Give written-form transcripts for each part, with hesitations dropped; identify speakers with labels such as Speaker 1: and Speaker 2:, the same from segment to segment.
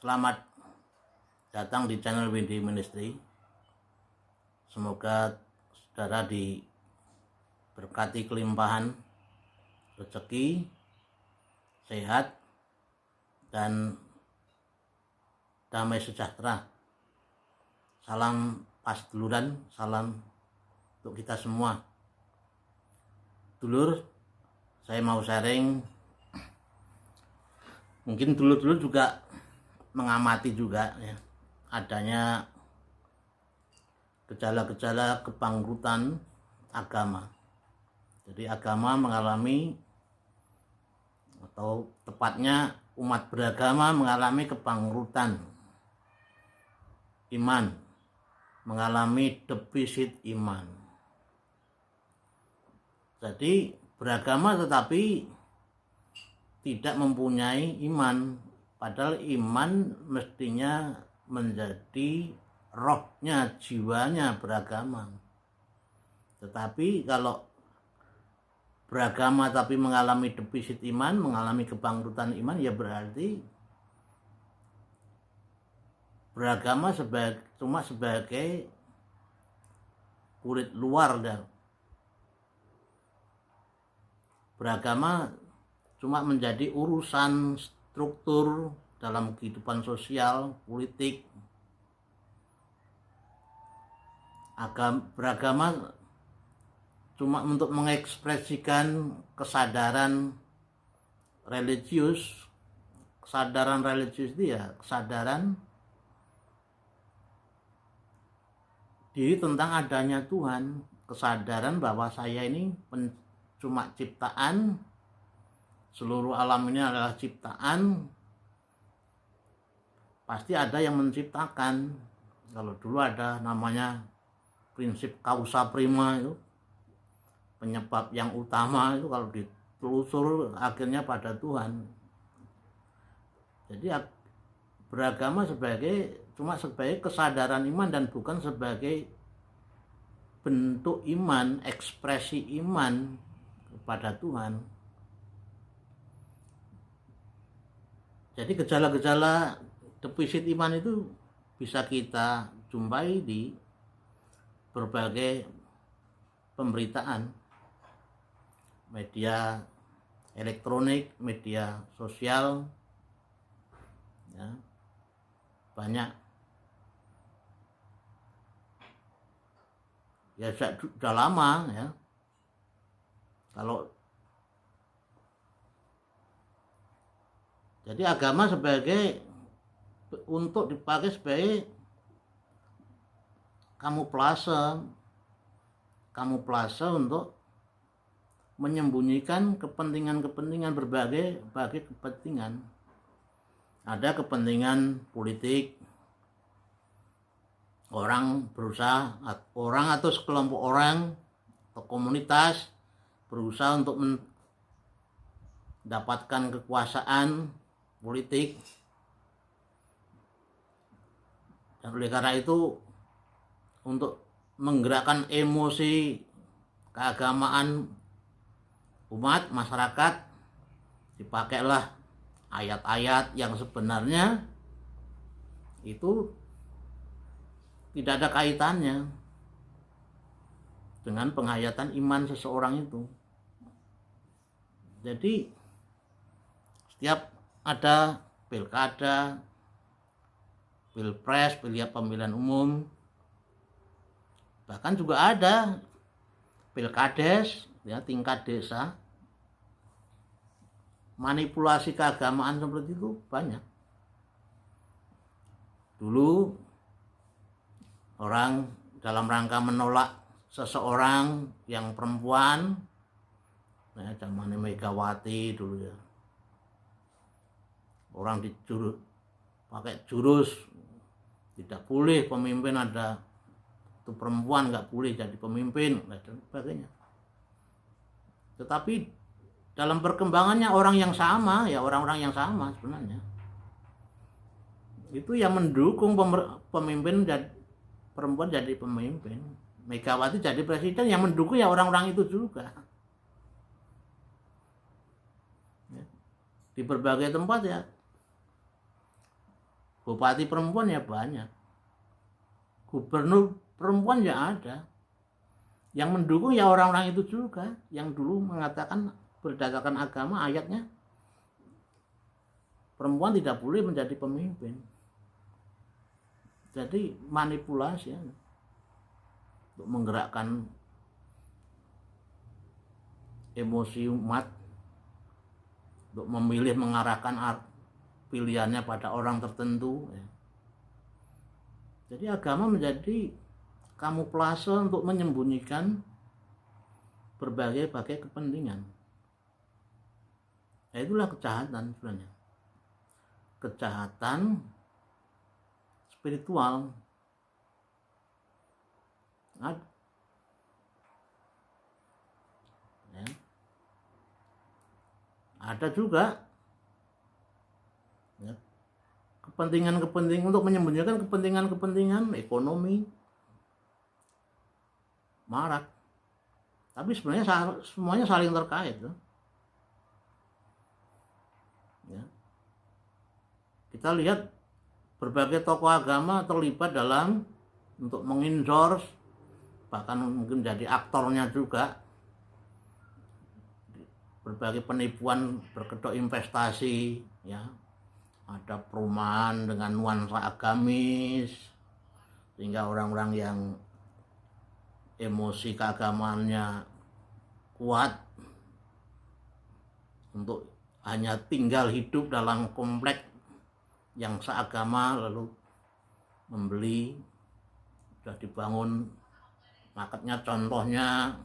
Speaker 1: Selamat datang di channel Windy Ministry. Semoga saudara diberkati kelimpahan rezeki, sehat, dan damai sejahtera. Salam pasduluran, salam untuk kita semua. Dulur, saya mau sharing. Mungkin dulur-dulur juga mengamati juga ya, adanya gejala-gejala kebangkrutan agama. Jadi agama mengalami, atau tepatnya umat beragama mengalami kebangkrutan iman, mengalami defisit iman. Jadi beragama tetapi tidak mempunyai iman, padahal iman mestinya menjadi rohnya, jiwanya beragama. Tetapi kalau beragama tapi mengalami defisit iman, mengalami kebangkrutan iman, ya berarti beragama cuma sebagai kulit luar. Dan beragama cuma menjadi urusan struktur dalam kehidupan sosial, politik. Beragama cuma untuk mengekspresikan kesadaran religius. Kesadaran religius itu ya kesadaran diri tentang adanya Tuhan, kesadaran bahwa saya ini cuma ciptaan, seluruh alam ini adalah ciptaan, pasti ada yang menciptakan. Kalau dulu ada namanya prinsip causa prima, itu penyebab yang utama, itu kalau ditelusur akhirnya pada Tuhan. Jadi beragama cuma sebagai kesadaran iman dan bukan sebagai bentuk iman, ekspresi iman kepada Tuhan. Jadi gejala-gejala defisit iman itu bisa kita jumpai di berbagai pemberitaan, media elektronik, media sosial, ya, banyak. Ya sudah lama ya. Jadi agama untuk dipakai sebagai kamuflase untuk menyembunyikan kepentingan berbagai kepentingan. Ada kepentingan politik, orang atau sekelompok orang atau komunitas berusaha untuk mendapatkan kekuasaan politik, dan oleh karena itu untuk menggerakkan emosi keagamaan umat masyarakat dipakailah ayat-ayat yang sebenarnya itu tidak ada kaitannya dengan penghayatan iman seseorang itu. Jadi setiap ada pilkada, pilpres, pemilihan umum, bahkan juga ada pilkades ya, tingkat desa, manipulasi keagamaan seperti itu banyak. Dulu orang dalam rangka menolak seseorang yang perempuan, ya, zamannya Megawati dulu ya, orang pakai jurus tidak boleh pemimpin ada itu perempuan, nggak boleh jadi pemimpin dan sebagainya. Tetapi dalam perkembangannya orang-orang yang sama sebenarnya itu yang mendukung pemimpin perempuan jadi pemimpin. Megawati jadi presiden, yang mendukung ya orang-orang itu juga. Di berbagai tempat ya bupati perempuan ya banyak, gubernur perempuan ya ada. Yang mendukung ya orang-orang itu juga yang dulu mengatakan berdasarkan agama ayatnya perempuan tidak boleh menjadi pemimpin. Jadi manipulasi ya, untuk menggerakkan emosi umat, untuk memilih mengarahkan pilihannya pada orang tertentu ya. Jadi agama menjadi kamuflase untuk menyembunyikan berbagai kepentingan. Nah, itulah kejahatan sebenarnya, kejahatan spiritual. Ya. Ada juga ya, kepentingan untuk menyembunyikan kepentingan ekonomi marak, tapi sebenarnya semuanya saling terkait loh. Ya. Kita lihat berbagai tokoh agama terlibat dalam untuk mengendorse, bahkan mungkin jadi aktornya juga, berbagai penipuan berkedok investasi ya. Ada perumahan dengan nuansa agamis sehingga orang-orang yang emosi keagamaannya kuat untuk hanya tinggal hidup dalam komplek yang seagama, lalu membeli, sudah dibangun marketnya contohnya,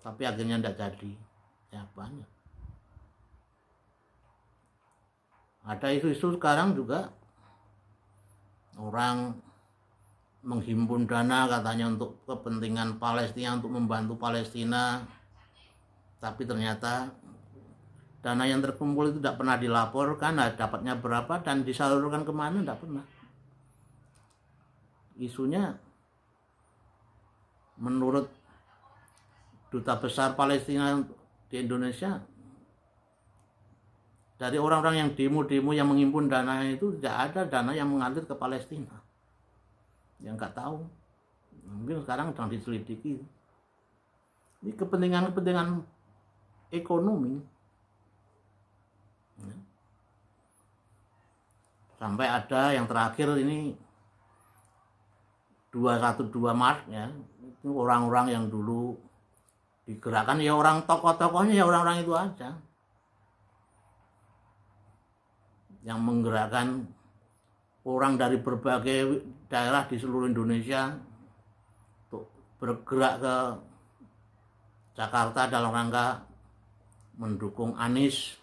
Speaker 1: tapi akhirnya tidak jadi ya. Banyak ada isu-isu sekarang juga, orang menghimpun dana katanya untuk kepentingan Palestina, untuk membantu Palestina, tapi ternyata dana yang terkumpul itu tidak pernah dilaporkan, dapatnya berapa dan disalurkan kemana, tidak pernah. Isunya menurut Duta Besar Palestina di Indonesia, dari orang-orang yang demo yang menghimpun dana itu tidak ada dana yang mengalir ke Palestina. Yang nggak tahu, mungkin sekarang sedang diselidiki. Ini kepentingan ekonomi. Sampai ada yang terakhir ini 212 Maret ya, itu orang-orang yang dulu digerakkan ya, orang tokoh-tokohnya ya orang-orang itu aja yang menggerakkan orang dari berbagai daerah di seluruh Indonesia untuk bergerak ke Jakarta dalam rangka mendukung Anies,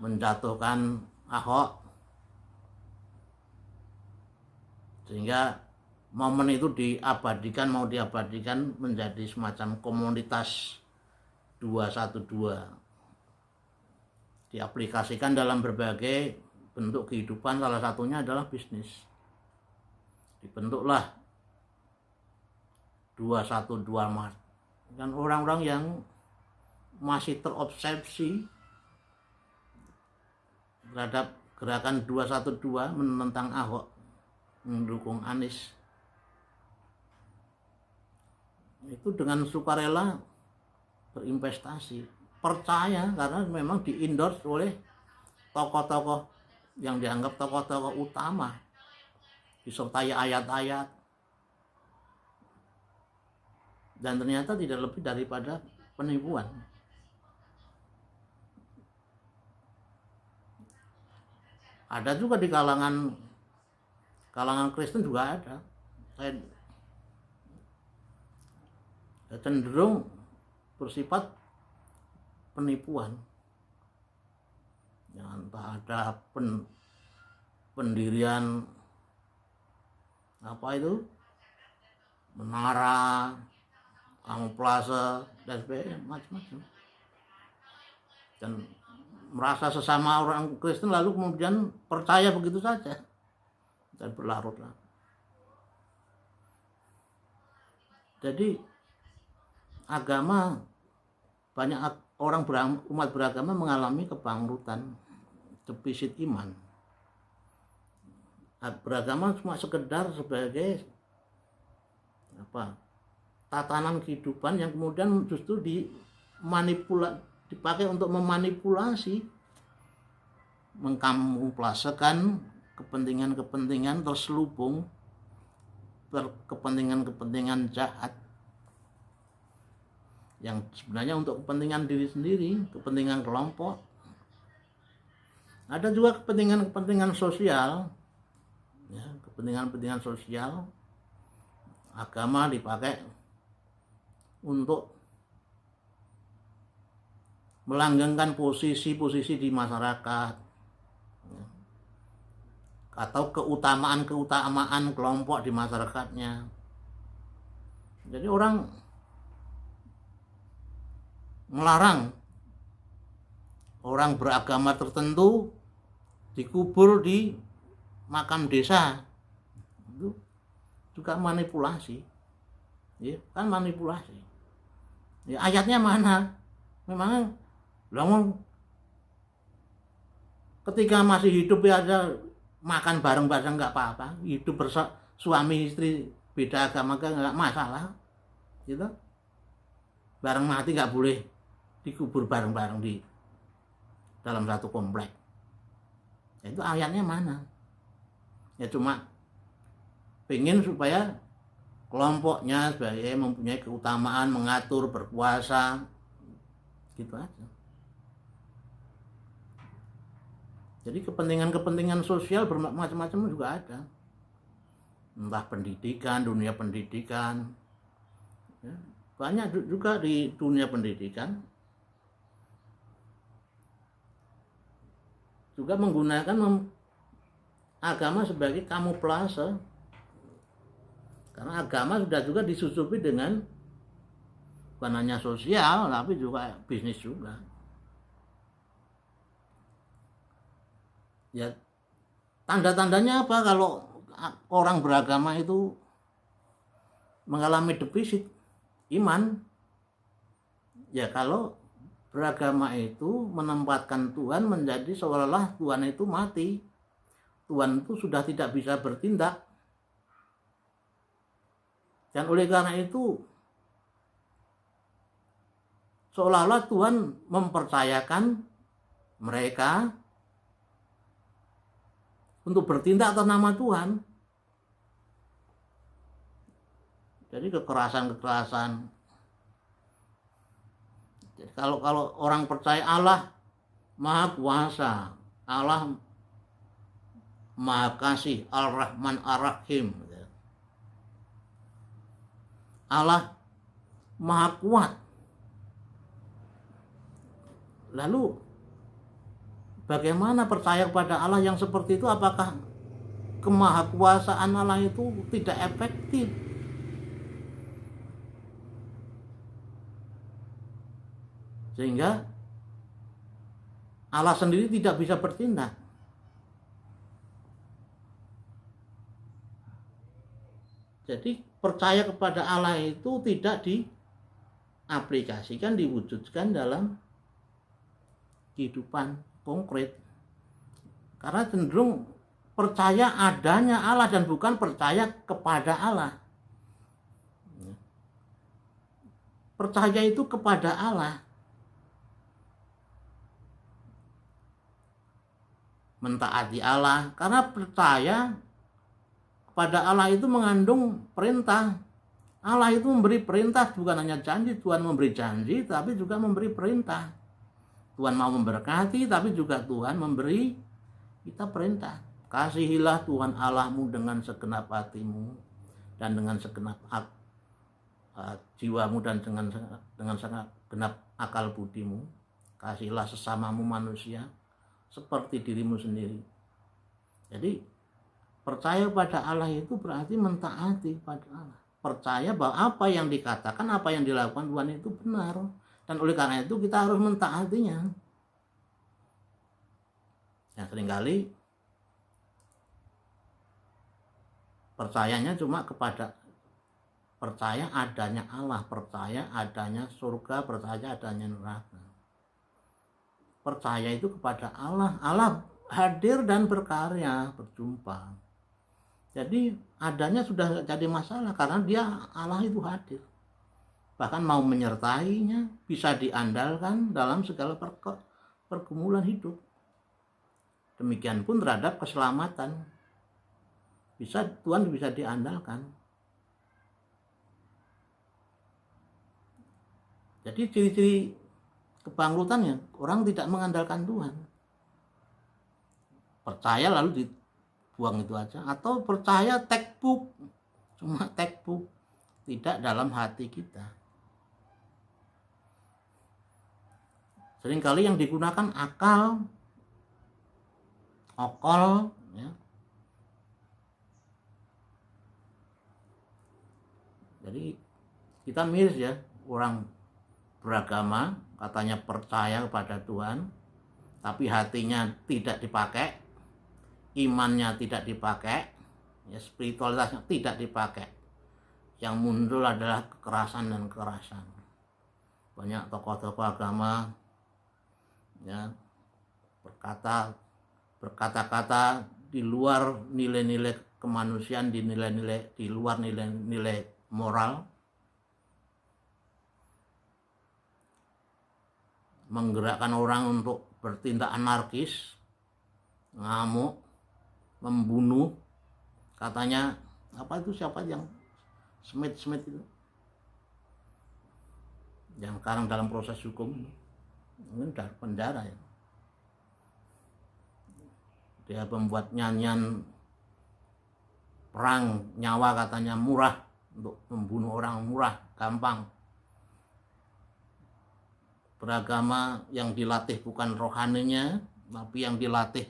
Speaker 1: menjatuhkan Ahok, sehingga momen itu mau diabadikan menjadi semacam komunitas 212, diaplikasikan dalam berbagai bentuk kehidupan, salah satunya adalah bisnis. Dibentuklah 212 Maret, dan orang-orang yang masih terobsesi terhadap gerakan 212 menentang Ahok, mendukung Anies, itu dengan sukarela berinvestasi, percaya karena memang diendorse oleh tokoh-tokoh yang dianggap tokoh-tokoh utama, disertai ayat-ayat, dan ternyata tidak lebih daripada penipuan. Ada juga di kalangan Kristen juga ada. Saya cenderung bersifat penipuan. Ya, entah ada pendirian apa itu, menara, kamuflase dan sebagainya, macam-macam, dan merasa sesama orang Kristen lalu kemudian percaya begitu saja dan berlarut-larut. Jadi agama, banyak orang umat beragama mengalami kebangkrutan, defisit iman. Beragama cuma sekedar sebagai tatanan kehidupan yang kemudian justru dipakai untuk memanipulasi, mengkamuflasekan kepentingan-kepentingan terselubung, kepentingan-kepentingan jahat yang sebenarnya untuk kepentingan diri sendiri, kepentingan kelompok. Ada juga kepentingan-kepentingan sosial, ya, kepentingan-kepentingan sosial. Agama dipakai untuk melanggengkan posisi-posisi di masyarakat, ya, atau keutamaan kelompok di masyarakatnya. Jadi orang melarang orang beragama tertentu dikubur di makam desa. Itu juga manipulasi, ya kan, manipulasi. Ya, ayatnya mana? Memang ketika masih hidup ya ada makan bareng-bareng nggak apa-apa, hidup suami istri beda agama nggak masalah, gitu. Bareng mati nggak boleh dikubur bareng-bareng di dalam satu komplek. Itu ayatnya mana? Ya cuma pengen supaya kelompoknya sebagai mempunyai keutamaan, mengatur, berkuasa, gitu aja. Jadi kepentingan-kepentingan sosial bermacam-macam juga ada, entah pendidikan, dunia pendidikan, ya, banyak juga di dunia pendidikan juga menggunakan agama sebagai kamuflase. Karena agama sudah juga disusupi dengan bukan hanya sosial, tapi juga bisnis juga. Ya, tanda-tandanya apa kalau orang beragama itu mengalami defisit iman? Ya kalau beragama itu menempatkan Tuhan menjadi seolah-olah Tuhan itu mati. Tuhan itu sudah tidak bisa bertindak. Dan oleh karena itu seolah-olah Tuhan mempercayakan mereka untuk bertindak atas nama Tuhan. Jadi kekerasan. Jadi kalau orang percaya Allah Maha Kuasa, Allah Maha Kasih, Ar-Rahman Ar-Rahim, Allah Maha Kuat. Lalu bagaimana percaya kepada Allah yang seperti itu? Apakah kemahakuasaan Allah itu tidak efektif? Sehingga Allah sendiri tidak bisa bertindak. Jadi percaya kepada Allah itu tidak diaplikasikan, diwujudkan dalam kehidupan konkret. Karena cenderung percaya adanya Allah dan bukan percaya kepada Allah. Percaya itu kepada Allah. Mentaati Allah, karena percaya pada Allah itu mengandung perintah. Allah itu memberi perintah, bukan hanya janji. Tuhan memberi janji tapi juga memberi perintah. Tuhan mau memberkati tapi juga Tuhan memberi kita perintah. Kasihilah Tuhan Allahmu dengan segenap hatimu dan dengan segenap jiwamu dan dengan segenap akal budimu. Kasihilah sesamamu manusia seperti dirimu sendiri. Jadi percaya pada Allah itu berarti mentaati pada Allah. Percaya bahwa apa yang dikatakan, apa yang dilakukan Tuhan itu benar. Dan oleh karena itu kita harus mentaatinya. Ya, seringkali percayanya cuma kepada percaya adanya Allah, percaya adanya surga, percaya adanya neraka. Percaya itu kepada Allah. Allah hadir dan berkarya, berjumpa. Jadi adanya sudah nggak jadi masalah karena dia Allah itu hadir. Bahkan mau menyertainya, bisa diandalkan dalam segala pergumulan hidup. Demikian pun terhadap keselamatan. Tuhan bisa diandalkan. Jadi ciri-ciri kebangkrutannya, orang tidak mengandalkan Tuhan. Percaya lalu dibuang itu aja. Atau percaya textbook, cuma textbook, tidak dalam hati kita. Seringkali yang digunakan akal, okol, ya. Jadi kita miris ya, orang beragama katanya percaya kepada Tuhan, tapi hatinya tidak dipakai, imannya tidak dipakai, ya, spiritualitasnya tidak dipakai. Yang muncul adalah kekerasan dan kekerasan. Banyak tokoh-tokoh agama ya berkata-kata di luar nilai-nilai kemanusiaan, di luar nilai-nilai moral, menggerakkan orang untuk bertindak anarkis, ngamuk, membunuh. Katanya apa itu, siapa yang Smith itu yang sekarang dalam proses hukum, mungkin dalam penjara ya. Dia membuat nyanyian perang nyawa, katanya murah, untuk membunuh orang murah, gampang. Beragama yang dilatih bukan rohaninya, tapi yang dilatih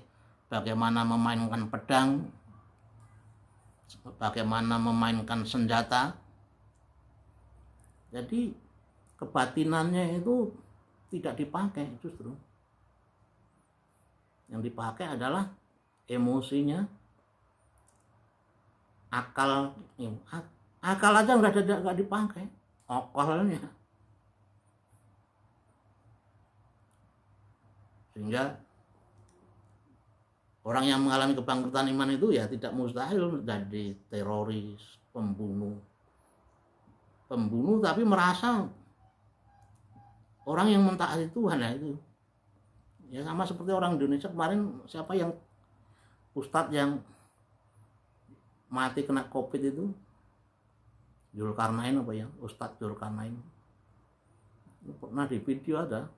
Speaker 1: bagaimana memainkan pedang, bagaimana memainkan senjata. Jadi kebatinannya itu tidak dipakai, justru yang dipakai adalah emosinya, akal aja nggak dipakai, okolnya. Sehingga orang yang mengalami kebangkrutan iman itu ya tidak mustahil menjadi teroris, pembunuh, tapi merasa orang yang mentaati Tuhan ya itu. Ya sama seperti orang Indonesia kemarin, siapa yang ustadz yang mati kena COVID itu, Zulkarnain apa ya, Ustadz Zulkarnain. Pernah di video ada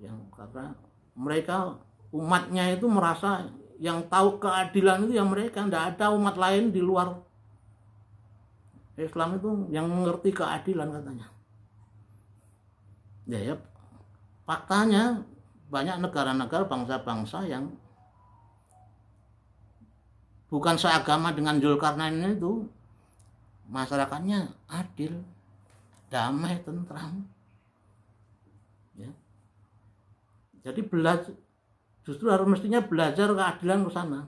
Speaker 1: yang kata mereka umatnya itu merasa yang tahu keadilan itu yang mereka, tidak ada umat lain di luar Islam itu yang mengerti keadilan, katanya. Ya, faktanya banyak negara-negara, bangsa-bangsa yang bukan seagama dengan Zulkarnain itu, masyarakatnya adil, damai, tentram. Ya. Jadi justru harus mestinya belajar keadilan ke sana.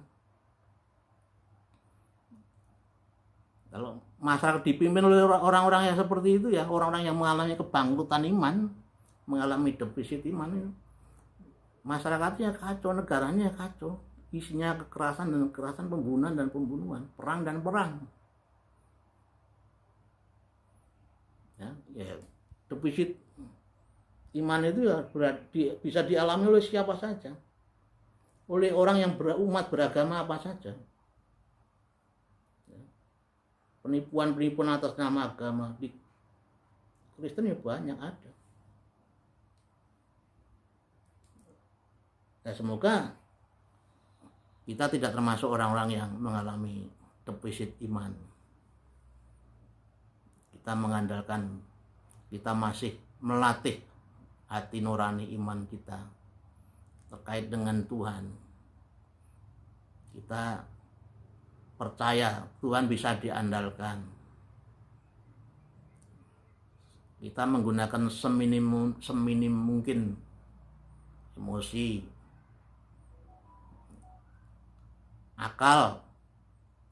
Speaker 1: Kalau masyarakat dipimpin oleh orang-orang yang seperti itu ya, orang-orang yang mengalami kebangkrutan iman, mengalami defisit iman, masyarakatnya kacau, negaranya kacau, isinya kekerasan dan kekerasan, pembunuhan dan pembunuhan, perang dan perang. Ya, defisit iman itu ya bisa dialami oleh siapa saja, oleh orang yang umat beragama apa saja. Penipuan atas nama agama di Kristen ya banyak ada. Ya, semoga kita tidak termasuk orang-orang yang mengalami defisit iman. Kita mengandalkan, kita masih melatih hati nurani iman kita terkait dengan Tuhan. Kita percaya Tuhan bisa diandalkan. Kita menggunakan seminim mungkin emosi, akal,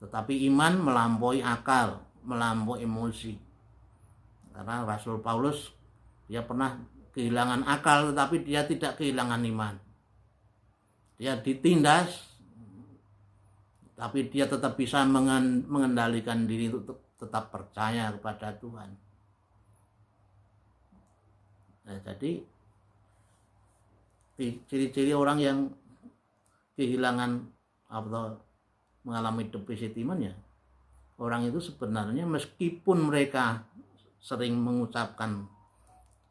Speaker 1: tetapi iman melampaui akal, melampaui emosi. Karena Rasul Paulus, dia pernah kehilangan akal, tetapi dia tidak kehilangan iman. Dia ditindas tapi dia tetap bisa mengendalikan diri untuk tetap percaya kepada Tuhan. Nah, jadi ciri-ciri orang yang kehilangan atau mengalami defisit iman ya, orang itu sebenarnya meskipun mereka sering mengucapkan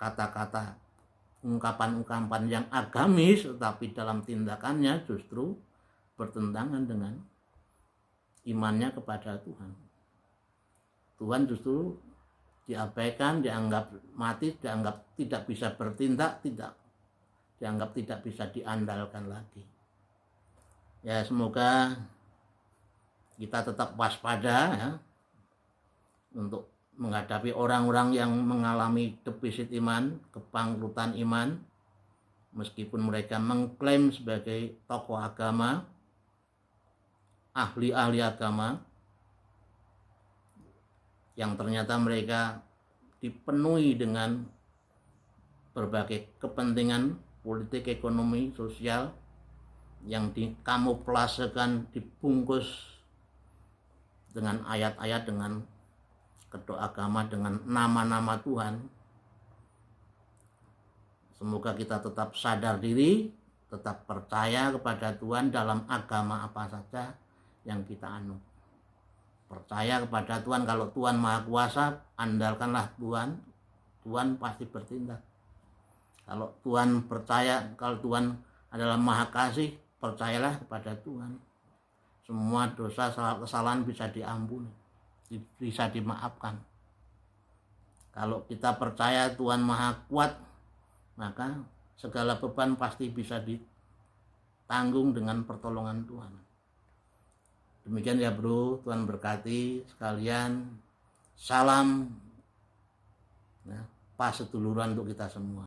Speaker 1: kata-kata ungkapan-ungkapan yang agamis, tetapi dalam tindakannya justru bertentangan dengan imannya kepada Tuhan. Tuhan justru diabaikan, dianggap mati, dianggap tidak bisa bertindak, dianggap tidak bisa diandalkan lagi. Ya, semoga kita tetap waspada ya, untuk menghadapi orang-orang yang mengalami defisit iman, kebangkrutan iman, meskipun mereka mengklaim sebagai tokoh agama, ahli-ahli agama, yang ternyata mereka dipenuhi dengan berbagai kepentingan politik, ekonomi, sosial yang dikamuflasekan, dibungkus dengan ayat-ayat, dengan kedok agama, dengan nama-nama Tuhan. Semoga kita tetap sadar diri, tetap percaya kepada Tuhan dalam agama apa saja yang kita anut. Percaya kepada Tuhan, kalau Tuhan Maha Kuasa, andalkanlah Tuhan, Tuhan pasti bertindak. Kalau Tuhan percaya, kalau Tuhan adalah Maha Kasih, percayalah kepada Tuhan. Semua dosa, kesalahan bisa diampuni, bisa dimaafkan. Kalau kita percaya Tuhan Maha Kuat, maka segala beban pasti bisa ditanggung dengan pertolongan Tuhan. Demikian ya bro, Tuhan berkati sekalian. Salam ya, pas seduluran untuk kita semua.